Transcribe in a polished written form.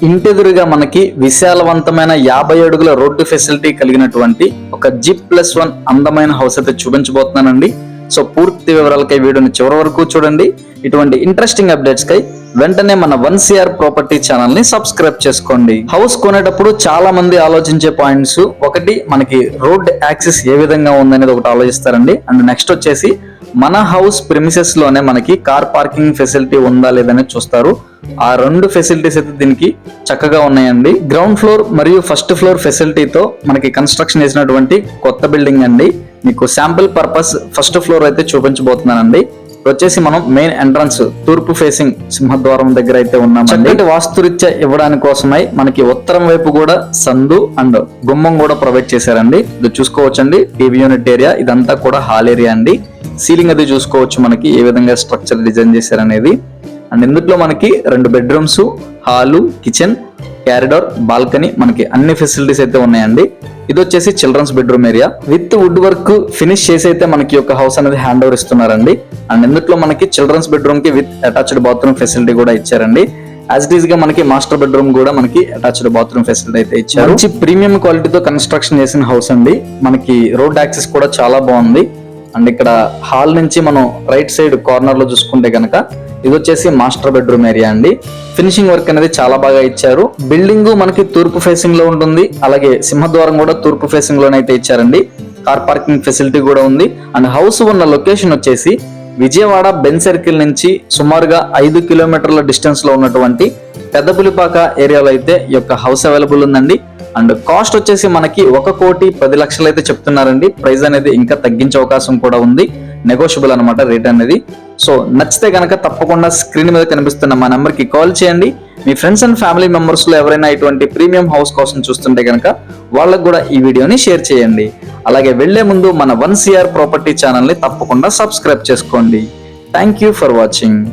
ఇంటెదురుగా మనకి విశాలవంతమైన 50 అడుగుల road facility కలిగినటువంటి ఒక G+1 అందమైన హౌస్ అయితే చూపించబోతున్నానండి. సో పూర్తి వివరాలకై వీడియోని చివరి వరకు చూడండి. ఇటువంటి ఇంట్రెస్టింగ్ అప్డేట్స్ కై వెంటనే మన 1CR ప్రాపర్టీ ఛానల్ ని సబ్స్క్రైబ్ చేసుకోండి. హౌస్ కొనేటప్పుడు చాలా మంది ఆలోచించే పాయింట్స్, ఒకటి మనకి రోడ్ యాక్సెస్ ఏ విధంగా ఉందనేది ఒకటి ఆలోచిస్తారండి. అండ్ నెక్స్ట్ వచ్చేసి మన హౌస్ ప్రిమిసెస్ లోనే మనకి కార్ పార్కింగ్ ఫెసిలిటీ ఉందా లేదని చూస్తారు. ఆ రెండు ఫెసిలిటీస్ అయితే దీనికి చక్కగా ఉన్నాయండి. గ్రౌండ్ ఫ్లోర్ మరియు ఫస్ట్ ఫ్లోర్ ఫెసిలిటీతో మనకి కన్స్ట్రక్షన్ చేసినటువంటి కొత్త బిల్డింగ్ అండి. మీకు శాంపిల్ పర్పస్ ఫస్ట్ ఫ్లోర్ అయితే చూపించబోతున్నానండి. వచ్చేసి మనం మెయిన్ ఎంట్రన్స్ తూర్పు ఫేసింగ్ సింహద్వారం దగ్గర అయితే ఉన్నాం. చక్కటి వాస్తురీత్యా ఇవ్వడానికి కోసమై మనకి ఉత్తరం వైపు కూడా సందు అండ్ గుమ్మం కూడా ప్రొవైడ్ చేశారండి. ఇది చూసుకోవచ్చండి, టీవీ యూనిట్ ఏరియా, ఇదంతా కూడా హాల్ ఏరియా అండి. సీలింగ్ అది చూసుకోవచ్చు మనకి ఏ విధంగా స్ట్రక్చర్ డిజైన్ చేశారనేది. అండ్ ఇందులో మనకి 2 bedrooms, hall, kitchen, corridor, balcony, మనకి అన్ని ఫెసిలిటీస్ అయితే ఉన్నాయండి. ఇది వచ్చేసి childrens bedroom area with wood work finish చేసి అయితే మనకి ఒక హౌస్ అనేది హ్యాండ్ ఓవర్ ఇస్తున్నారండి. అండ్ ఇందులో మనకి చిల్డ్రన్స్ బెడ్రూమ్ కి విత్ అటాచ్డ్ బాత్రూమ్ ఫెసిలిటీ కూడా ఇచ్చారండి. యాజ్ ఇట్ ఈస్ గా మనకి మాస్టర్ బెడ్రూమ్ కూడా మనకి అటాచ్డ్ బాత్రూమ్ ఫెసిలిటీ అయితే ఇచ్చారు. మంచి ప్రీమియం క్వాలిటీతో కన్స్ట్రక్షన్ చేసిన హౌస్ అండి. మనకి రోడ్ యాక్సెస్ కూడా చాలా బాగుంది. అండ్ ఇక్కడ హాల్ నుంచి మనం రైట్ సైడ్ కార్నర్ లో చూసుకుంటే కనుక ఇది వచ్చేసి మాస్టర్ బెడ్రూమ్ ఏరియా అండి. ఫినిషింగ్ వర్క్ అనేది చాలా బాగా ఇచ్చారు. బిల్డింగ్ మనకి తూర్పు ఫేసింగ్ లో ఉంటుంది. అలాగే సింహద్వారం కూడా తూర్పు ఫేసింగ్ లోనైతే ఇచ్చారండి. కార్ పార్కింగ్ ఫెసిలిటీ కూడా ఉంది. అండ్ హౌస్ ఉన్న లొకేషన్ వచ్చేసి విజయవాడ బెన్ సర్కిల్ నుంచి సుమారుగా 5 కిలోమీటర్ల డిస్టెన్స్ లో ఉన్నటువంటి పెద్దపులిపాక ఏరియాలో అయితే ఈ యొక్క హౌస్ అవైలబుల్ ఉందండి. అండ్ కాస్ట్ వచ్చేసి మనకి 1,10,00,000 అయితే చెప్తున్నారండి. ప్రైస్ అనేది ఇంకా తగ్గించే అవకాశం కూడా ఉంది, నెగోషియబుల్ అనమాట రేట్ అనేది. సో నచ్చితే కనుక తప్పకుండా స్క్రీన్ మీద కనిపిస్తున్న మా నెంబర్ కి కాల్ చేయండి. మీ ఫ్రెండ్స్ అండ్ ఫ్యామిలీ మెంబర్స్ లో ఎవరైనా ఇటువంటి ప్రీమియం హౌస్ కోసం చూస్తుంటే కనుక వాళ్ళకు కూడా ఈ వీడియోని షేర్ చేయండి. అలాగే వెళ్లే ముందు మన 1CR ప్రాపర్టీ ఛానల్ ని తప్పకుండా సబ్స్క్రైబ్ చేసుకోండి. Thank you for watching.